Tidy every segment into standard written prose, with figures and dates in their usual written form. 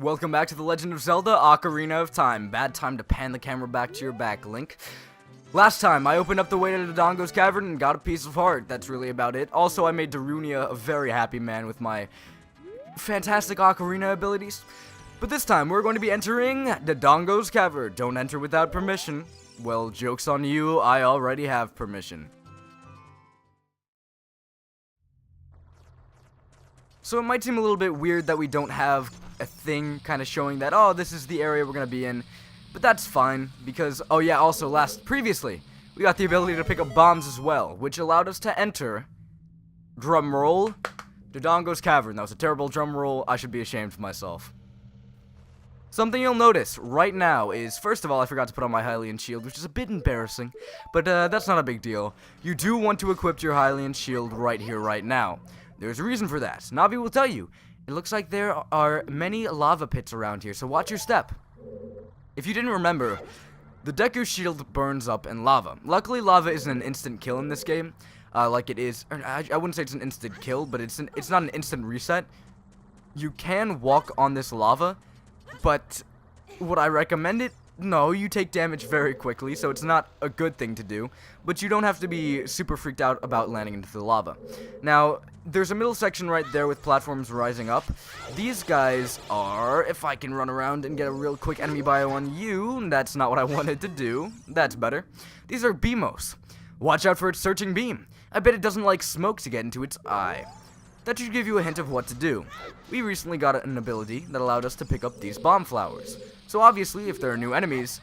Welcome back to The Legend of Zelda: Ocarina of Time. Bad time to pan the camera back to your back, Link. Last time, I opened up the way to Dodongo's Cavern and got a piece of heart. That's really about it. Also, I made Darunia a very happy man with my fantastic Ocarina abilities. But this time, we're going to be entering Dodongo's Cavern. Don't enter without permission. Well, joke's on you, I already have permission. So it might seem a little bit weird that we don't have a thing kind of showing that, oh, this is the area we're going to be in. But that's fine, because, oh yeah, also previously, we got the ability to pick up bombs as well, which allowed us to enter, drumroll, Dodongo's Cavern. That was a terrible drumroll. I should be ashamed of myself. Something you'll notice right now is, first of all, I forgot to put on my Hylian shield, which is a bit embarrassing, but that's not a big deal. You do want to equip your Hylian shield right here, right now. There's a reason for that. Navi will tell you. It looks like there are many lava pits around here, so watch your step. If you didn't remember, the Deku shield burns up in lava. Luckily, lava isn't an instant kill in this game, like it is. I wouldn't say it's an instant kill, but it's not an instant reset. You can walk on this lava, but would I recommend it? No, you take damage very quickly, so it's not a good thing to do, but you don't have to be super freaked out about landing into the lava. Now, there's a middle section right there with platforms rising up. These guys are, if I can run around and get a real quick enemy bio on you, that's not what I wanted to do. That's better. These are Beamos. Watch out for its searching beam. I bet it doesn't like smoke to get into its eye. That should give you a hint of what to do. We recently got an ability that allowed us to pick up these bomb flowers. So obviously, if there are new enemies,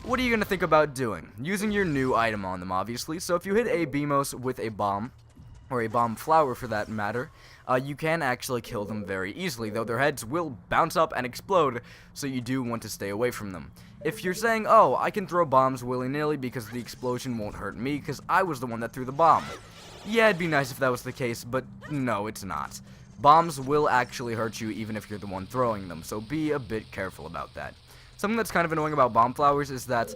what are you going to think about doing? Using your new item on them, obviously. So if you hit a Beamos with a bomb, or a bomb flower for that matter, you can actually kill them very easily, though their heads will bounce up and explode, so you do want to stay away from them. If you're saying, oh, I can throw bombs willy-nilly because the explosion won't hurt me because I was the one that threw the bomb. Yeah, it'd be nice if that was the case, but no, it's not. Bombs will actually hurt you even if you're the one throwing them, so be a bit careful about that. Something that's kind of annoying about bomb flowers is that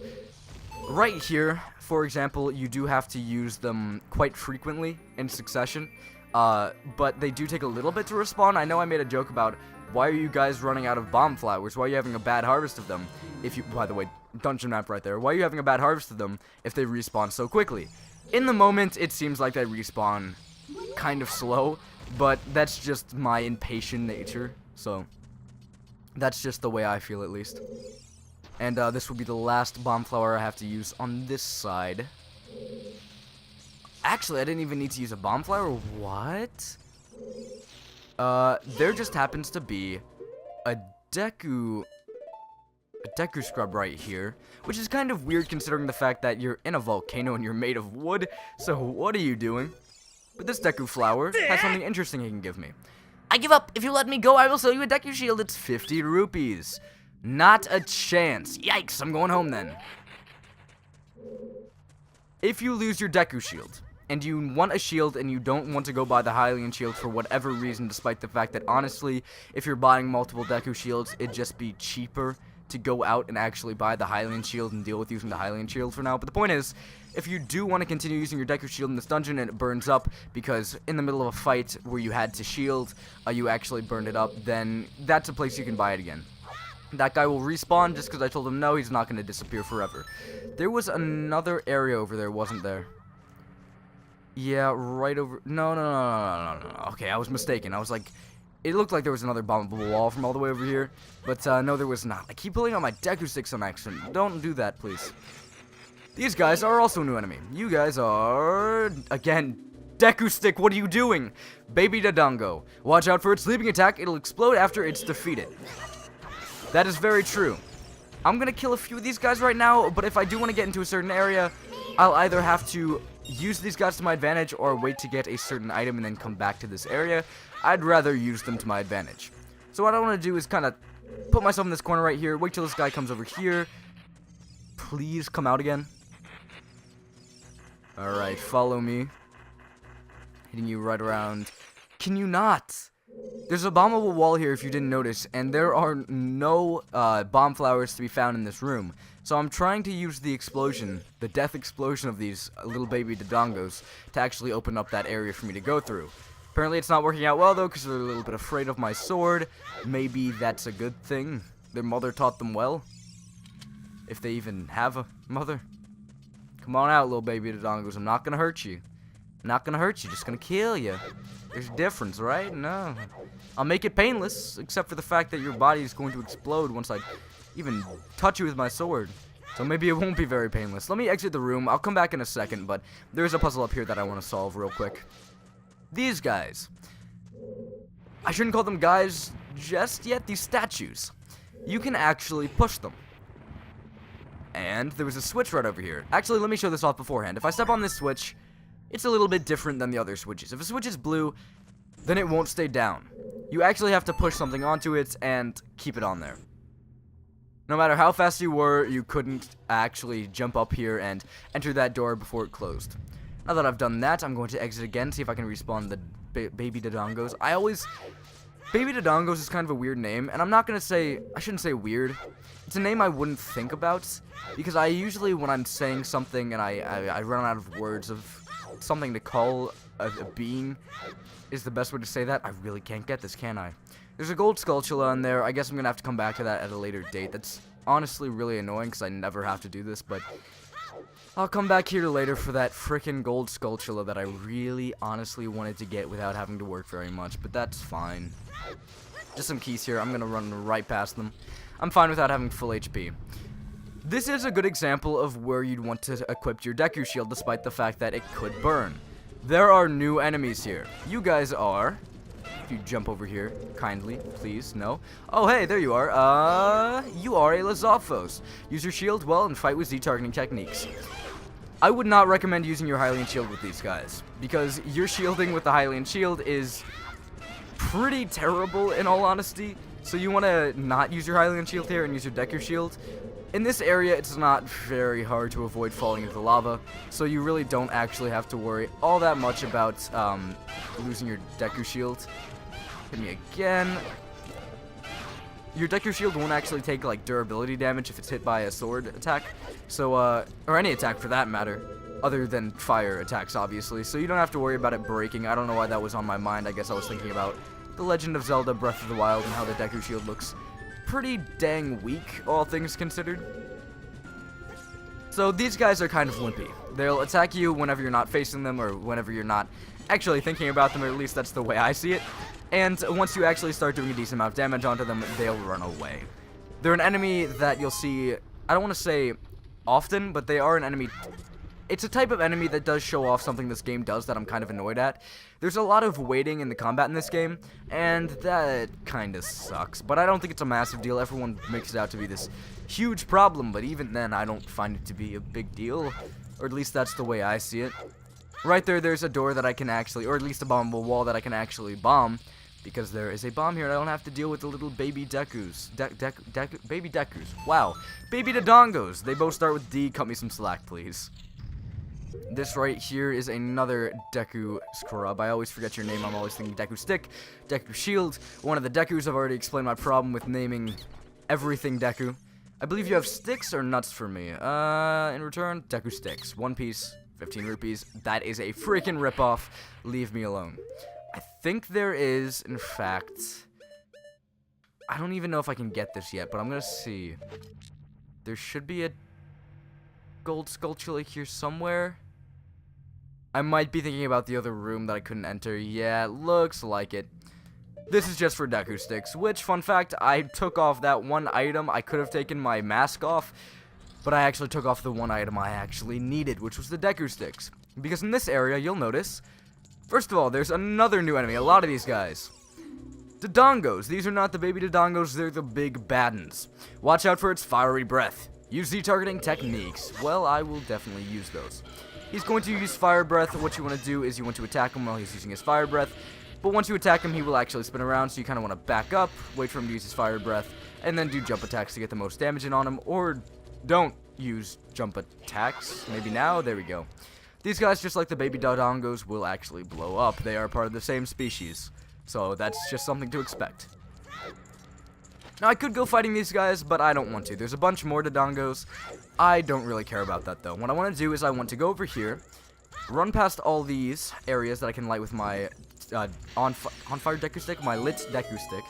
right here, for example, you do have to use them quite frequently in succession, but they do take a little bit to respawn. I know I made a joke about, why are you guys running out of bomb flowers? Why are you having a bad harvest of them? If you, by the way, dungeon map right there. Why are you having a bad harvest of them if they respawn so quickly? In the moment, it seems like they respawn kind of slow, but that's just my impatient nature, so that's just the way I feel, at least. And this will be the last bomb flower I have to use on this side. Actually, I didn't even need to use a bomb flower. What? There just happens to be a Deku scrub right here, which is kind of weird considering the fact that you're in a volcano and you're made of wood. So what are you doing? But this Deku flower has something interesting he can give me. I give up. If you let me go, I will sell you a Deku shield. It's 50 rupees. Not a chance. Yikes, I'm going home then. If you lose your Deku shield, and you want a shield and you don't want to go buy the Hylian shield for whatever reason, despite the fact that, honestly, if you're buying multiple Deku shields, it'd just be cheaper to go out and actually buy the Hylian shield and deal with using the Hylian shield for now. But the point is, if you do want to continue using your Deku shield in this dungeon and it burns up because in the middle of a fight where you had to shield, you actually burned it up, then that's a place you can buy it again. That guy will respawn just because I told him no, he's not going to disappear forever. There was another area over there, wasn't there? Yeah, right over... No. Okay, I was mistaken. I was like... It looked like there was another bombable wall from all the way over here, but no, there was not. I keep pulling out my Deku sticks on accident. Don't do that, please. These guys are also a new enemy. You guys are... Again, Deku stick, what are you doing? Baby Dodongo. Watch out for its sleeping attack. It'll explode after it's defeated. That is very true. I'm going to kill a few of these guys right now, but if I do want to get into a certain area, I'll either have to use these guys to my advantage or wait to get a certain item and then come back to this area. I'd rather use them to my advantage. So what I want to do is kind of put myself in this corner right here, wait till this guy comes over here. Please come out again. Alright, follow me. Hitting you right around. Can you not? There's a bombable wall here if you didn't notice, and there are no bomb flowers to be found in this room. So I'm trying to use the explosion, the death explosion of these little baby Dodongos, to actually open up that area for me to go through. Apparently it's not working out well, though, because they're a little bit afraid of my sword. Maybe that's a good thing. Their mother taught them well. If they even have a mother. Come on out, little baby Dodongos. I'm not going to hurt you. I'm not going to hurt you. Just going to kill you. There's a difference, right? No. I'll make it painless, except for the fact that your body is going to explode once I even touch you with my sword. So maybe it won't be very painless. Let me exit the room. I'll come back in a second, but there's a puzzle up here that I want to solve real quick. These guys. I shouldn't call them guys just yet. These statues. You can actually push them. And there was a switch right over here. Actually, let me show this off beforehand. If I step on this switch, it's a little bit different than the other switches. If a switch is blue, then it won't stay down. You actually have to push something onto it and keep it on there. No matter how fast you were, you couldn't actually jump up here and enter that door before it closed. Now that I've done that, I'm going to exit again, see if I can respawn the baby Dodongos. Baby Dodongos is kind of a weird name, and I shouldn't say weird. It's a name I wouldn't think about, because I usually, when I'm saying something and I run out of words of something to call a being, is the best way to say that. I really can't get this, can I? There's a gold Skulltula in there. I guess I'm going to have to come back to that at a later date. That's honestly really annoying, because I never have to do this, but I'll come back here later for that frickin' gold Skulltula that I really honestly wanted to get without having to work very much, but that's fine. Just some keys here. I'm going to run right past them. I'm fine without having full HP. This is a good example of where you'd want to equip your Deku Shield despite the fact that it could burn. There are new enemies here. You guys are... If you jump over here, kindly, please, no. Oh, hey, there you are. You are a Lazophos. Use your shield well and fight with Z-targeting techniques. I would not recommend using your Hylian Shield with these guys, because your shielding with the Hylian Shield is pretty terrible, in all honesty. So you want to not use your Hylian Shield here and use your Deku Shield. In this area, it's not very hard to avoid falling into the lava, so you really don't actually have to worry all that much about losing your Deku Shield. Hit me again. Your Deku Shield won't actually take, like, durability damage if it's hit by a sword attack, so, or any attack for that matter, other than fire attacks, obviously, so you don't have to worry about it breaking. I don't know why that was on my mind. I guess I was thinking about The Legend of Zelda Breath of the Wild and how the Deku Shield looks pretty dang weak, all things considered. So these guys are kind of wimpy. They'll attack you whenever you're not facing them or whenever you're not actually thinking about them, or at least that's the way I see it. And once you actually start doing a decent amount of damage onto them, they'll run away. They're an enemy that you'll see, I don't want to say often, but they are an enemy. It's a type of enemy that does show off something this game does that I'm kind of annoyed at. There's a lot of waiting in the combat in this game, and that kind of sucks. But I don't think it's a massive deal. Everyone makes it out to be this huge problem, but even then, I don't find it to be a big deal. Or at least that's the way I see it. Right there, there's a door that I can actually, or at least a bombable wall that I can actually bomb. Because there is a bomb here, and I don't have to deal with the little baby Dekus. Baby Dekus. Wow. Baby Dodongos. They both start with D. Cut me some slack, please. This right here is another Deku Scrub. I always forget your name. I'm always thinking Deku Stick, Deku Shield. One of the Dekus. I've already explained my problem with naming everything Deku. I believe you have sticks or nuts for me. In return, Deku Sticks. 1 piece, 15 rupees. That is a freaking ripoff. Leave me alone. I think there is, in fact... I don't even know if I can get this yet, but I'm gonna see. There should be a gold Skulltula here somewhere. I might be thinking about the other room that I couldn't enter. Yeah, looks like it. This is just for Deku Sticks, which, fun fact, I took off that one item. I could have taken my mask off, but I actually took off the one item I actually needed, which was the Deku Sticks. Because in this area, you'll notice, first of all, there's another new enemy. A lot of these guys. Dodongos. These are not the baby Dodongos, they're the big baddens. Watch out for its fiery breath. Use Z-targeting techniques. Well, I will definitely use those. He's going to use Fire Breath. What you want to do is you want to attack him while he's using his Fire Breath. But once you attack him, he will actually spin around, so you kind of want to back up, wait for him to use his Fire Breath, and then do jump attacks to get the most damage in on him. Or don't use jump attacks. Maybe now? There we go. These guys, just like the baby Dodongos, will actually blow up. They are part of the same species. So that's just something to expect. Now, I could go fighting these guys, but I don't want to. There's a bunch more Dodongos. I don't really care about that, though. What I want to do is I want to go over here, run past all these areas that I can light with my on fire Deku Stick, my lit Deku Stick.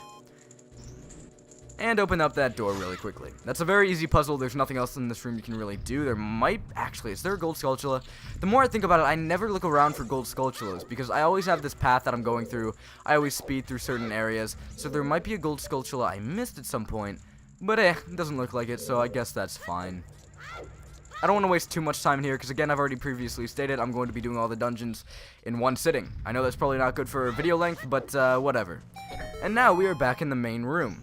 And open up that door really quickly. That's a very easy puzzle. There's nothing else in this room you can really do. There might... Actually, is there a gold Skulltula? The more I think about it, I never look around for gold Skulltulas, because I always have this path that I'm going through. I always speed through certain areas, so there might be a gold Skulltula I missed at some point. But it doesn't look like it, so I guess that's fine. I don't want to waste too much time here, because again, I've already previously stated I'm going to be doing all the dungeons in one sitting. I know that's probably not good for video length, but whatever. And now we are back in the main room.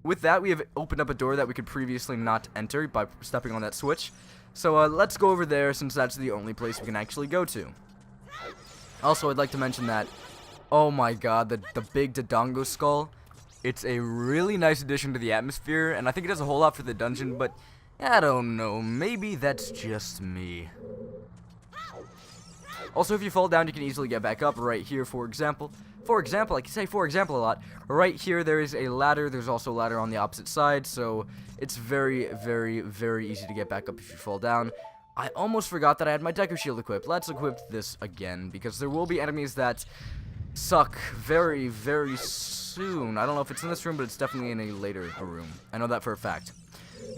With that, we have opened up a door that we could previously not enter by stepping on that switch. So let's go over there, since that's the only place we can actually go to. Also, I'd like to mention that, oh my god, the big Dodongo skull. It's a really nice addition to the atmosphere, and I think it does a whole lot for the dungeon, but I don't know, maybe that's just me. Also, if you fall down, you can easily get back up right here, for example. For example, I can say for example a lot. Right here, there is a ladder. There's also a ladder on the opposite side, so it's very, very, very easy to get back up if you fall down. I almost forgot that I had my Deku Shield equipped. Let's equip this again, because there will be enemies that suck very, very soon. I don't know if it's in this room, but it's definitely in a later room. I know that for a fact.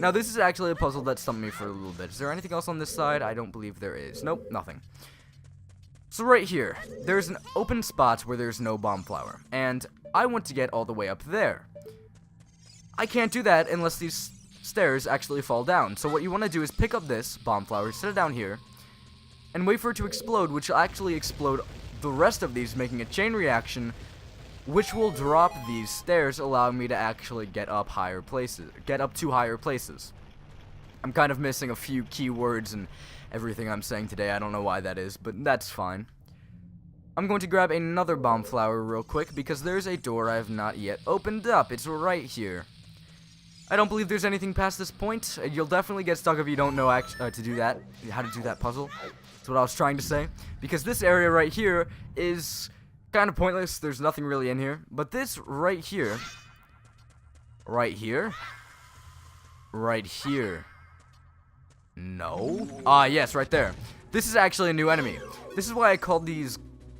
Now, this is actually a puzzle that stumped me for a little bit. Is there anything else on this side? I don't believe there is. Nope, nothing. So right here, there's an open spot where there's no bomb flower, and I want to get all the way up there. I can't do that unless these stairs actually fall down. So what you want to do is pick up this bomb flower, set it down here, and wait for it to explode, which will actually explode the rest of these, making a chain reaction, which will drop these stairs, allowing me to actually get up to higher places. I'm kind of missing a few key words and everything I'm saying today. I don't know why that is, but that's fine. I'm going to grab another bomb flower real quick, because there's a door I have not yet opened up. It's right here. I don't believe there's anything past this point. You'll definitely get stuck if you don't know how to do that puzzle. That's what I was trying to say. Because this area right here is kind of pointless. There's nothing really in here. But this right here, right here, no. Yes, right there. This is actually a new enemy. This is why I called these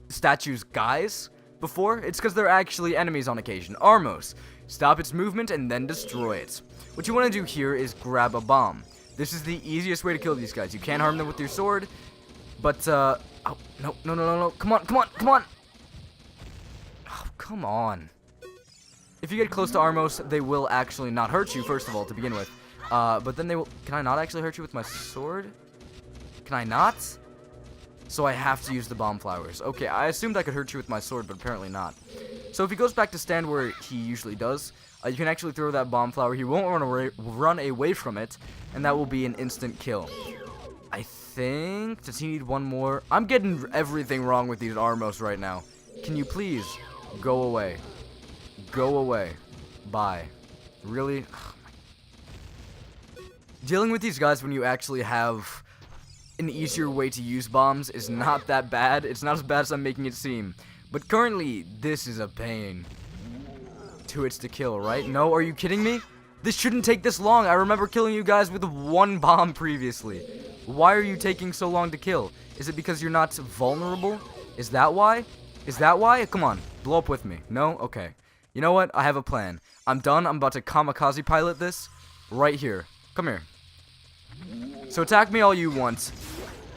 statues guys before. It's because they're actually enemies on occasion. Armos. Stop its movement and then destroy it. What you want to do here is grab a bomb. This is the easiest way to kill these guys. You can't harm them with your sword, but, oh, no. Come on. Oh, come on. If you get close to Armos, they will actually not hurt you, first of all, to begin with. But then they will... Can I not actually hurt you with my sword? Can I not? So I have to use the bomb flowers. Okay, I assumed I could hurt you with my sword, but apparently not. So if he goes back to stand where he usually does, you can actually throw that bomb flower. He won't run away from it, and that will be an instant kill. I think... Does he need one more? I'm getting everything wrong with these Armos right now. Can you please go away? Go away. Bye. Really? Dealing with these guys when you actually have an easier way to use bombs is not that bad. It's not as bad as I'm making it seem. But currently, this is a pain. 2 hits to kill, right? No, are you kidding me? This shouldn't take this long. I remember killing you guys with 1 bomb previously. Why are you taking so long to kill? Is it because you're not vulnerable? Is that why? Come on, blow up with me. No? Okay. You know what? I have a plan. I'm done. I'm about to kamikaze pilot this right here. Come here. So attack me all you want,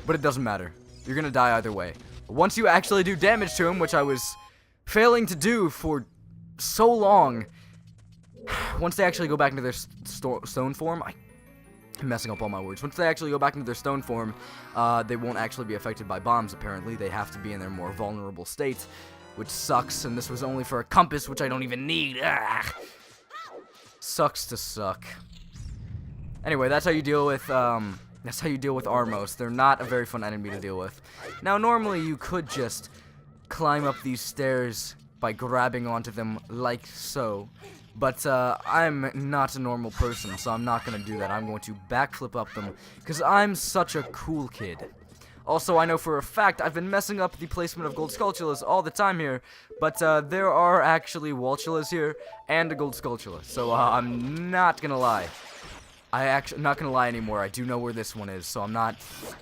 but it doesn't matter. You're gonna die either way. Once you actually do damage to him, which I was failing to do for so long, once they actually go back into their stone form, I'm messing up all my words. Once they actually go back into their stone form, they won't actually be affected by bombs, apparently. They have to be in their more vulnerable state, which sucks, and this was only for a compass, which I don't even need. Sucks to suck. Anyway, that's how you deal with Armos. They're not a very fun enemy to deal with. Now, normally you could just climb up these stairs by grabbing onto them like so. But I'm not a normal person, so I'm not going to do that. I'm going to backflip up them, because I'm such a cool kid. Also, I know for a fact I've been messing up the placement of gold Skulltulas all the time here, but there are actually Waltulas here and a gold Skulltula, so I'm not going to lie. I'm not gonna lie anymore. I do know where this one is, so I'm not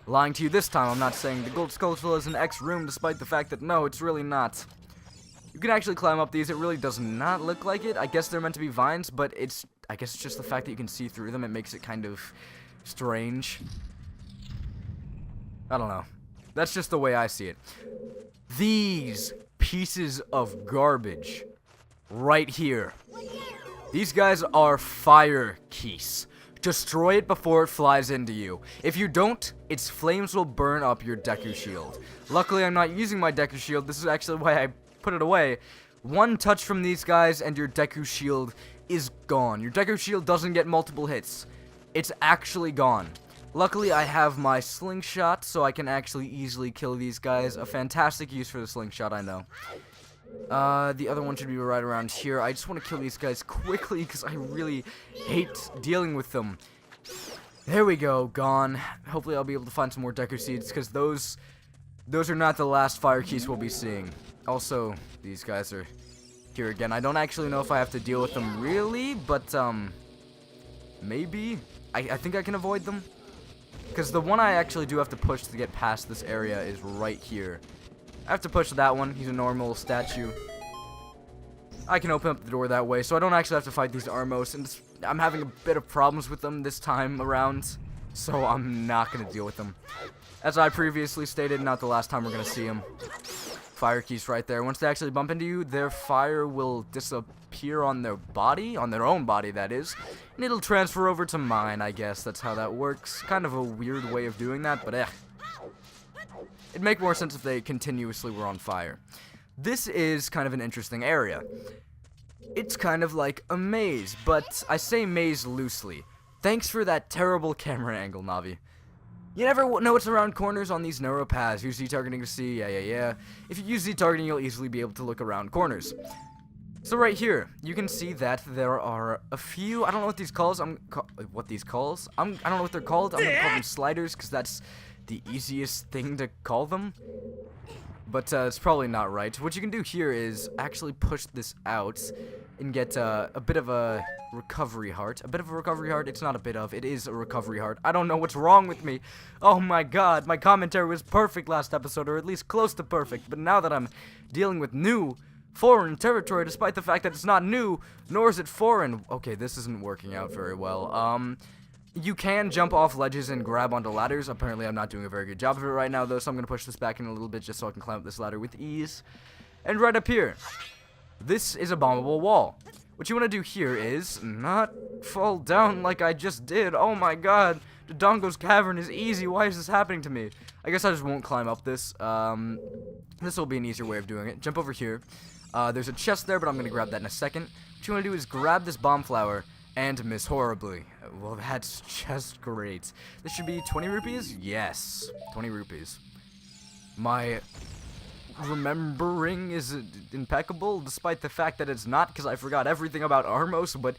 lying to you this time. I'm not saying the Gold Skulltula is an X room, despite the fact that no, it's really not. You can actually climb up these. It really does not look like it. I guess they're meant to be vines, but I guess it's just the fact that you can see through them. It makes it kind of strange. I don't know. That's just the way I see it. These pieces of garbage right here. These guys are fire keys. Destroy it before it flies into you. If you don't, its flames will burn up your Deku Shield. Luckily, I'm not using my Deku Shield. This is actually why I put it away. One touch from these guys and your Deku Shield is gone. Your Deku Shield doesn't get multiple hits. It's actually gone. Luckily, I have my slingshot, so I can actually easily kill these guys. A fantastic use for the slingshot, I know. The other one should be right around here. I just want to kill these guys quickly because I really hate dealing with them. There we go, gone. Hopefully I'll be able to find some more Deku Seeds because those are not the last fire keys we'll be seeing. Also, these guys are here again. I don't actually know if I have to deal with them really, but maybe. I think I can avoid them. Because the one I actually do have to push to get past this area is right here. I have to push that one. He's a normal statue. I can open up the door that way, so I don't actually have to fight these Armos. And I'm having a bit of problems with them this time around, so I'm not going to deal with them. As I previously stated, not the last time we're going to see them. Fire keys right there. Once they actually bump into you, their fire will disappear on their body, on their own body, that is. And it'll transfer over to mine, I guess. That's how that works. Kind of a weird way of doing that, but it'd make more sense if they continuously were on fire. This is kind of an interesting area. It's kind of like a maze, but I say maze loosely. Thanks for that terrible camera angle, Navi. You never know what's around corners on these narrow paths. Use Z-targeting to see, yeah. If you use Z-targeting, you'll easily be able to look around corners. So right here, you can see that there are a few, I don't know what these calls, I don't know what they're called. I'm gonna call them sliders, because that's the easiest thing to call them. But it's probably not right. What you can do here is actually push this out and get a bit of a recovery heart. A bit of a recovery heart? It's not a bit of. It is a recovery heart. I don't know what's wrong with me. Oh my god. My commentary was perfect last episode, or at least close to perfect. But now that I'm dealing with new, foreign territory, despite the fact that it's not new, nor is it foreign. Okay, this isn't working out very well. You can jump off ledges and grab onto ladders. Apparently, I'm not doing a very good job of it right now, though, so I'm going to push this back in a little bit just so I can climb up this ladder with ease. And right up here, this is a bombable wall. What you want to do here is not fall down like I just did. Oh my god, Dodongo's Cavern is easy. Why is this happening to me? I guess I just won't climb up this. This will be an easier way of doing it. Jump over here. There's a chest there, but I'm going to grab that in a second. What you want to do is grab this bomb flower and miss horribly. Well, that's just great. This should be 20 rupees? Yes, 20 rupees. My remembering is impeccable, despite the fact that it's not, because I forgot everything about Armos, but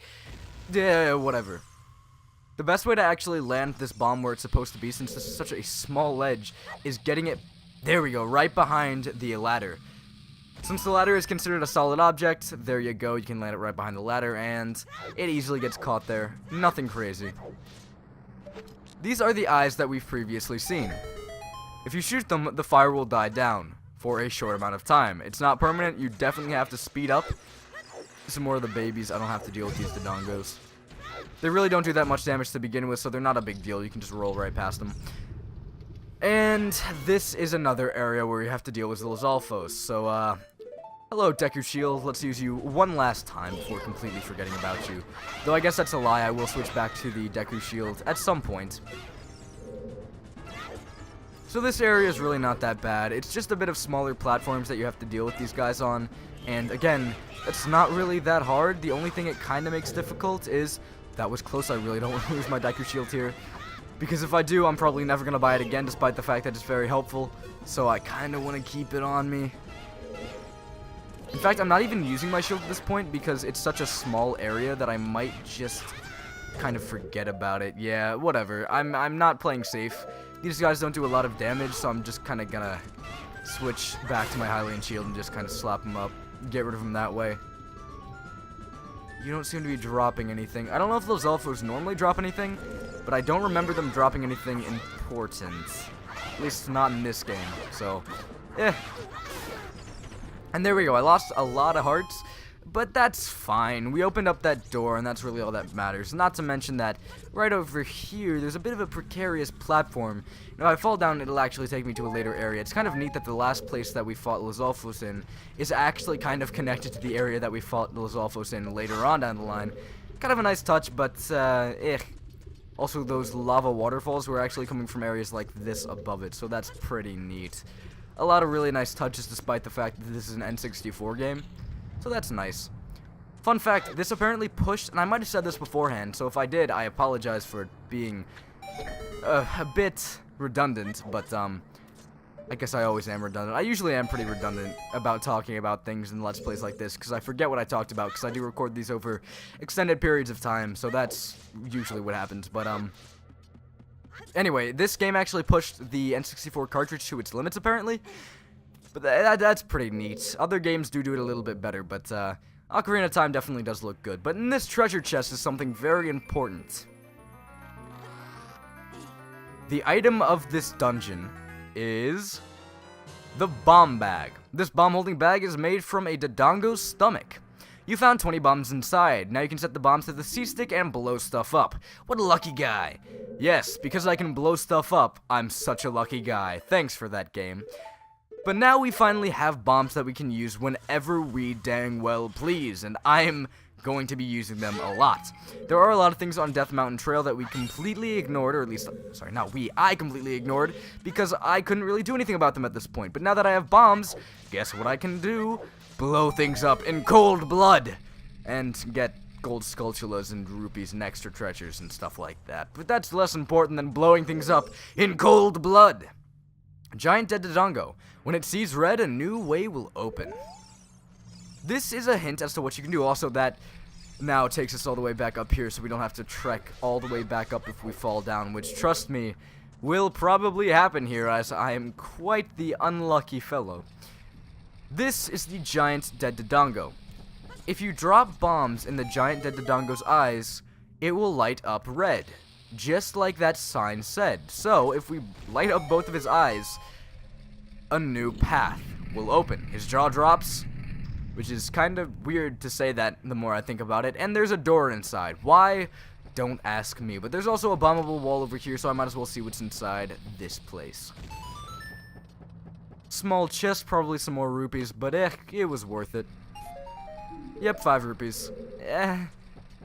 yeah, whatever. The best way to actually land this bomb where it's supposed to be, since this is such a small ledge, is getting it, there we go, right behind the ladder. Since the ladder is considered a solid object, there you go, you can land it right behind the ladder, and it easily gets caught there. Nothing crazy. These are the eyes that we've previously seen. If you shoot them, the fire will die down for a short amount of time. It's not permanent, you definitely have to speed up. Some more of the babies, I don't have to deal with these Dodongos. They really don't do that much damage to begin with, so they're not a big deal, you can just roll right past them. And this is another area where you have to deal with Lizalfos, so hello, Deku Shield. Let's use you one last time before completely forgetting about you. Though I guess that's a lie. I will switch back to the Deku Shield at some point. So this area is really not that bad. It's just a bit of smaller platforms that you have to deal with these guys on. And again, it's not really that hard. The only thing it kind of makes difficult is, that was close. I really don't want to lose my Deku Shield here. Because if I do, I'm probably never going to buy it again, despite the fact that it's very helpful. So I kind of want to keep it on me. In fact, I'm not even using my shield at this point because it's such a small area that I might just kind of forget about it. Yeah, whatever. I'm not playing safe. These guys don't do a lot of damage, so I'm just kind of gonna switch back to my Hylian shield and just kind of slap them up. Get rid of them that way. You don't seem to be dropping anything. I don't know if those Elfos normally drop anything, but I don't remember them dropping anything important. At least not in this game, so, And there we go, I lost a lot of hearts, but that's fine. We opened up that door, and that's really all that matters. Not to mention that right over here, there's a bit of a precarious platform. If I fall down, it'll actually take me to a later area. It's kind of neat that the last place that we fought Lizalfos in is actually kind of connected to the area that we fought Lizalfos in later on down the line. Kind of a nice touch, but, Also, those lava waterfalls were actually coming from areas like this above it, so that's pretty neat. A lot of really nice touches despite the fact that this is an N64 game, so that's nice. Fun fact, this apparently pushed, and I might have said this beforehand, so if I did, I apologize for being a bit redundant, but I guess I always am redundant. I usually am pretty redundant about talking about things in Let's Plays like this, because I forget what I talked about, because I do record these over extended periods of time, so that's usually what happens, but anyway, this game actually pushed the N64 cartridge to its limits, apparently, but that's pretty neat. Other games do it a little bit better, but Ocarina of Time definitely does look good. But in this treasure chest is something very important. The item of this dungeon is the bomb bag. This bomb-holding bag is made from a Dodongo's stomach. You found 20 bombs inside. Now you can set the bombs to the C-stick and blow stuff up. What a lucky guy. Yes, because I can blow stuff up, I'm such a lucky guy. Thanks for that, game. But now we finally have bombs that we can use whenever we dang well please, and I'm going to be using them a lot. There are a lot of things on Death Mountain Trail that we completely ignored, or at least, sorry, not we, I completely ignored, because I couldn't really do anything about them at this point. But now that I have bombs, guess what I can do? Blow things up in cold blood, and get gold sculptulas and rupees and extra treasures and stuff like that. But that's less important than blowing things up in cold blood. Giant Dead Dodongo. When it sees red, a new way will open. This is a hint as to what you can do. Also, that now takes us all the way back up here, so we don't have to trek all the way back up if we fall down, which, trust me, will probably happen here, as I am quite the unlucky fellow. This is the Giant Dead Dodongo. If you drop bombs in the Giant Dead Dodongo's eyes, it will light up red, just like that sign said. So, if we light up both of his eyes, a new path will open. His jaw drops, which is kind of weird to say that the more I think about it, and there's a door inside. Why? Don't ask me. But there's also a bombable wall over here, so I might as well see what's inside this place. Small chest, probably some more rupees, but it was worth it. Yep, 5 rupees.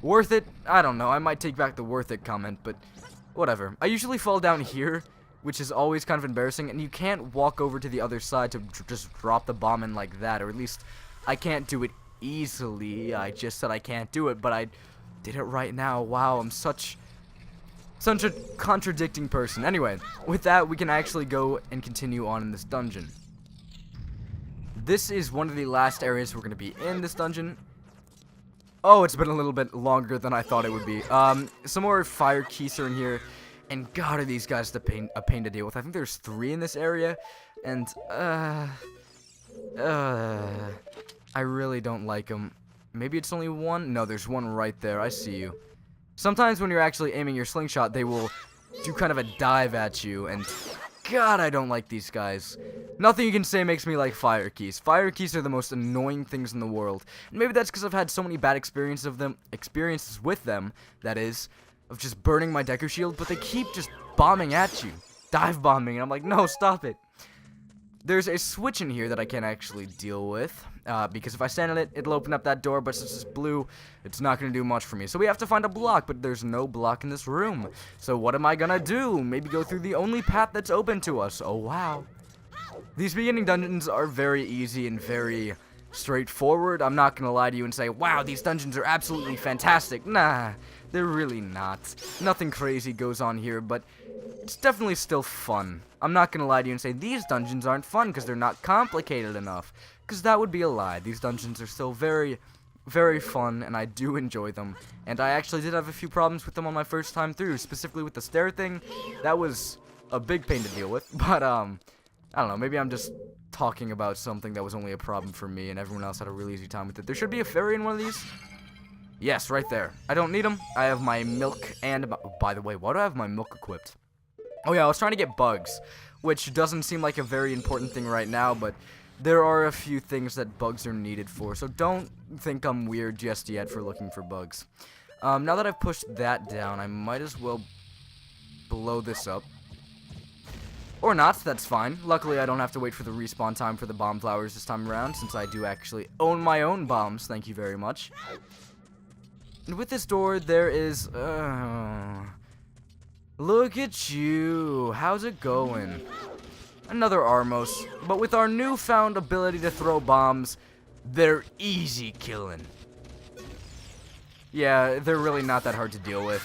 Worth it? I don't know. I might take back the worth it comment, but whatever. I usually fall down here, which is always kind of embarrassing, and you can't walk over to the other side to just drop the bomb in like that, or at least I can't do it easily. I just said I can't do it, but I did it right now. Wow, I'm such a contradicting person. Anyway, with that, we can actually go and continue on in this dungeon. This is one of the last areas we're going to be in this dungeon. Oh, it's been a little bit longer than I thought it would be. Some more fire keys are in here, and God, are these guys a pain to deal with. I think there's 3 in this area, and I really don't like them. Maybe it's only 1? No, there's 1 right there. I see you. Sometimes when you're actually aiming your slingshot, they will do kind of a dive at you, and God, I don't like these guys. Nothing you can say makes me like fire keys. Fire keys are the most annoying things in the world. And maybe that's because I've had so many bad experiences with them, that is, of just burning my Deku Shield, but they keep just bombing at you. Dive bombing, and I'm like, no, stop it. There's a switch in here that I can't actually deal with, because if I stand on it, it'll open up that door, but since it's blue, it's not going to do much for me. So we have to find a block, but there's no block in this room. So what am I going to do? Maybe go through the only path that's open to us. Oh, wow. These beginning dungeons are very easy and very straightforward. I'm not going to lie to you and say, wow, these dungeons are absolutely fantastic. Nah, they're really not. Nothing crazy goes on here, but it's definitely still fun. I'm not going to lie to you and say these dungeons aren't fun because they're not complicated enough, because that would be a lie. These dungeons are still very, very fun, and I do enjoy them. And I actually did have a few problems with them on my first time through, specifically with the stair thing. That was a big pain to deal with, but I don't know, maybe I'm just talking about something that was only a problem for me and everyone else had a really easy time with it. There should be a fairy in one of these. Yes, right there. I don't need them. I have my milk and... By the way, why do I have my milk equipped? Oh yeah, I was trying to get bugs, which doesn't seem like a very important thing right now, but there are a few things that bugs are needed for, so don't think I'm weird just yet for looking for bugs. Now that I've pushed that down, I might as well blow this up. Or not, that's fine. Luckily, I don't have to wait for the respawn time for the bomb flowers this time around, since I do actually own my own bombs, thank you very much. And with this door, there is, look at you, how's it going? Another Armos, but with our newfound ability to throw bombs, they're easy killing. Yeah, they're really not that hard to deal with.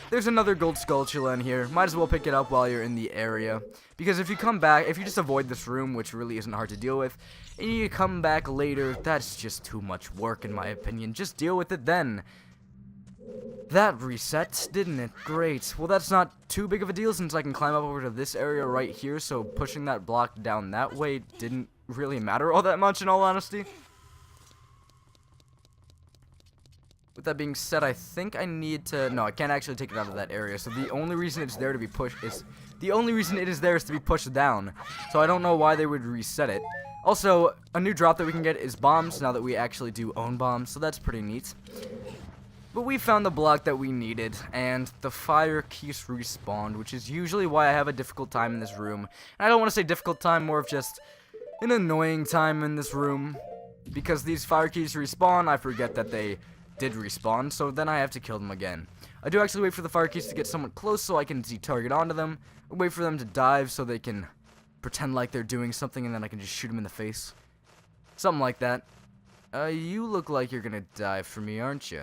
There's another gold skulltula in here. Might as well pick it up while you're in the area. Because if you come back, if you just avoid this room, which really isn't hard to deal with, and you come back later, that's just too much work in my opinion. Just deal with it then. That reset, didn't it? Great. Well, that's not too big of a deal since I can climb up over to this area right here, so pushing that block down that way didn't really matter all that much in all honesty. With that being said, I think I need to... No, I can't actually take it out of that area, so the only reason it's there to be pushed is... The only reason it is there is to be pushed down, so I don't know why they would reset it. Also, a new drop that we can get is bombs, now that we actually do own bombs, so that's pretty neat. But we found the block that we needed, and the fire keys respawned, which is usually why I have a difficult time in this room. And I don't want to say difficult time, more of just an annoying time in this room. Because these fire keys respawn, I forget that they did respawn, so then I have to kill them again. I do actually wait for the fire keys to get somewhat close so I can Z-target onto them, or wait for them to dive so they can pretend like they're doing something and then I can just shoot them in the face. Something like that. You look like you're gonna die for me, aren't you?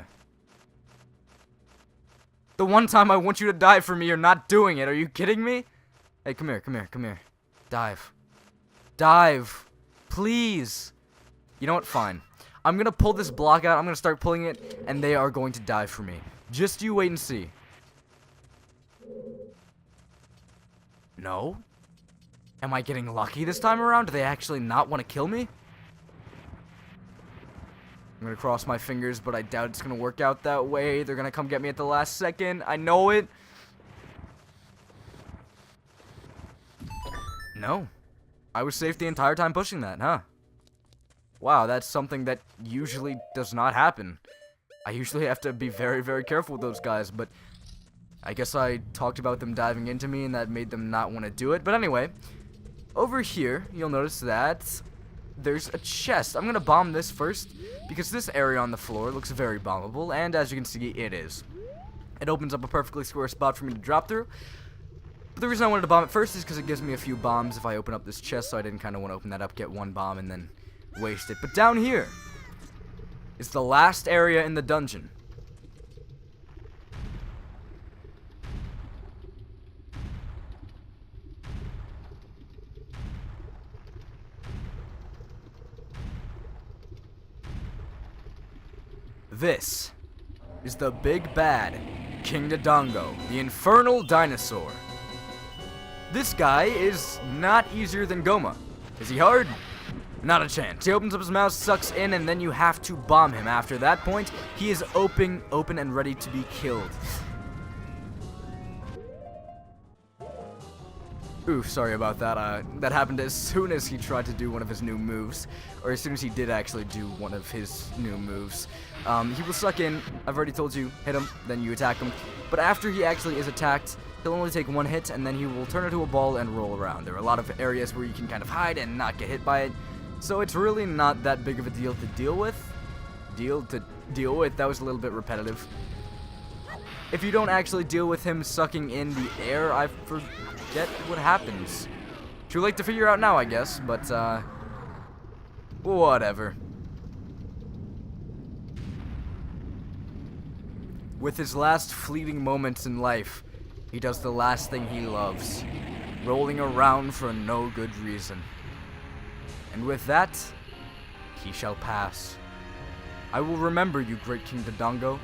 The one time I want you to die for me, you're not doing it. Are you kidding me? Hey, come here, come here, come here. Dive. Dive. Please. You know what? Fine. I'm gonna pull this block out, I'm gonna start pulling it, and they are going to die for me. Just you wait and see. No? Am I getting lucky this time around? Do they actually not want to kill me? I'm gonna cross my fingers, but I doubt it's gonna work out that way. They're gonna come get me at the last second. I know it. No. I was safe the entire time pushing that, huh? Wow, that's something that usually does not happen. I usually have to be very, very careful with those guys, but I guess I talked about them diving into me and that made them not want to do it. But anyway, over here, you'll notice that there's a chest. I'm gonna bomb this first, because this area on the floor looks very bombable, and as you can see, it is. It opens up a perfectly square spot for me to drop through. But the reason I wanted to bomb it first is because it gives me a few bombs if I open up this chest, so I didn't kind of want to open that up, get one bomb, and then waste it. But down here is the last area in the dungeon. This is the big bad King Dodongo, the infernal dinosaur. This guy is not easier than Goma. Is he hard? Not a chance. He opens up his mouth, sucks in, and then you have to bomb him. After that point, he is open and ready to be killed. Oof, sorry about that. That happened as soon as he tried to do one of his new moves. Or as soon as he did actually do one of his new moves. He will suck in. I've already told you, hit him, then you attack him. But after he actually is attacked, he'll only take one hit, and then he will turn into a ball and roll around. There are a lot of areas where you can kind of hide and not get hit by it. So it's really not that big of a deal to deal with. That was a little bit repetitive. If you don't actually deal with him sucking in the air, I forget what happens. Too late to figure out now, I guess, but, whatever. With his last fleeting moments in life, he does the last thing he loves, rolling around for no good reason. And with that, he shall pass. I will remember you, great King Dodongo,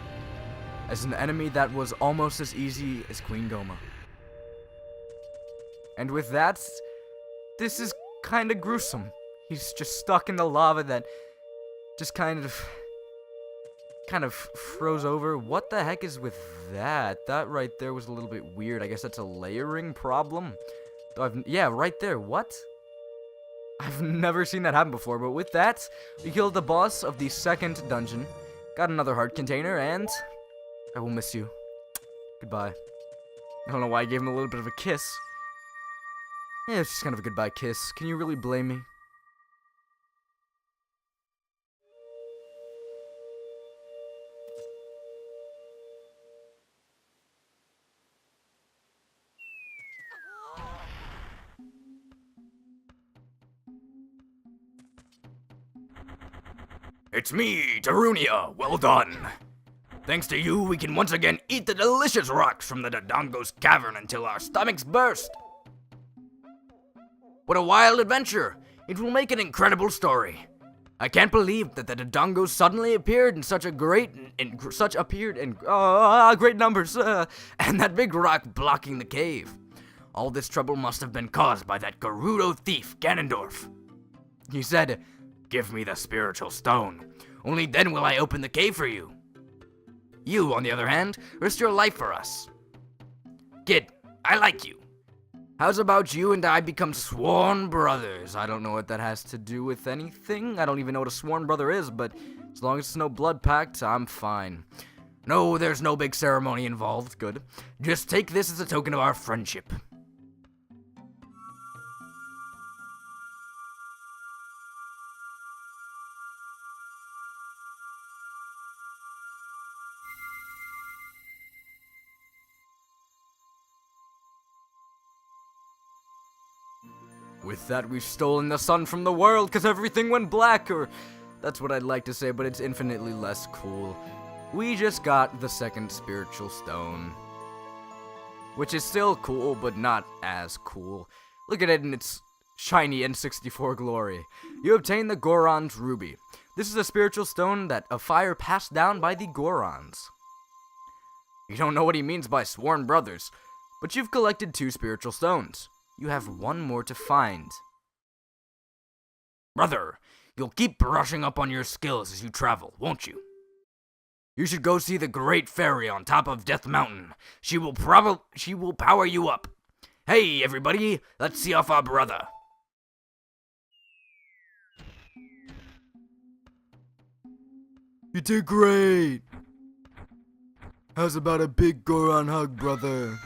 as an enemy that was almost as easy as Queen Goma. And with that, this is kind of gruesome. He's just stuck in the lava that just kind of kind of froze over. What the heck is with that? That right there was a little bit weird. I guess that's a layering problem. Yeah, right there. What? I've never seen that happen before, but with that, we killed the boss of the second dungeon, got another heart container, and I will miss you. Goodbye. I don't know why I gave him a little bit of a kiss. Yeah, it's just kind of a goodbye kiss. Can you really blame me? It's me, Darunia. Well done. Thanks to you, we can once again eat the delicious rocks from the Dodongo's cavern until our stomachs burst. What a wild adventure! It will make an incredible story. I can't believe that the Dodongos suddenly appeared in great numbers, and that big rock blocking the cave. All this trouble must have been caused by that Gerudo thief, Ganondorf. He said, "Give me the spiritual stone. Only then will I open the cave for you. You, on the other hand, risked your life for us. Kid, I like you. How's about you and I become sworn brothers?" I don't know what that has to do with anything. I don't even know what a sworn brother is, but as long as it's no blood pact, I'm fine. No, there's no big ceremony involved. Good. Just take this as a token of our friendship. With that, we've stolen the sun from the world because everything went black, or that's what I'd like to say, but it's infinitely less cool. We just got the second spiritual stone, which is still cool, but not as cool. Look at it in its shiny N64 glory. You obtain the Goron's Ruby. This is a spiritual stone of fire passed down by the Gorons. You don't know what he means by sworn brothers, but you've collected 2 spiritual stones. You have 1 more to find. Brother, you'll keep brushing up on your skills as you travel, won't you? You should go see the Great Fairy on top of Death Mountain. She will power you up. Hey, everybody, let's see off our brother. You did great. How's about a big Goron hug, brother?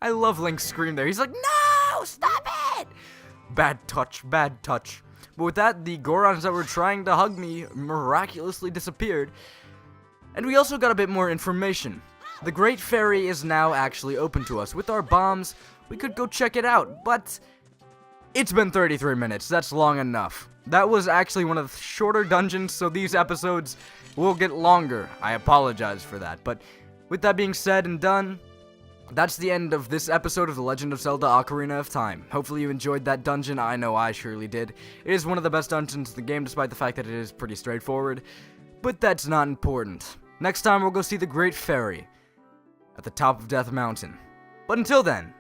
I love Link's scream there. He's like, "No! Stop it!" Bad touch, bad touch. But with that, the Gorons that were trying to hug me miraculously disappeared. And we also got a bit more information. The Great Fairy is now actually open to us. With our bombs, we could go check it out, but it's been 33 minutes. That's long enough. That was actually one of the shorter dungeons, so these episodes will get longer. I apologize for that. But with that being said and done, that's the end of this episode of The Legend of Zelda Ocarina of Time. Hopefully you enjoyed that dungeon. I know I surely did. It is one of the best dungeons in the game, despite the fact that it is pretty straightforward. But that's not important. Next time we'll go see the Great Fairy at the top of Death Mountain. But until then,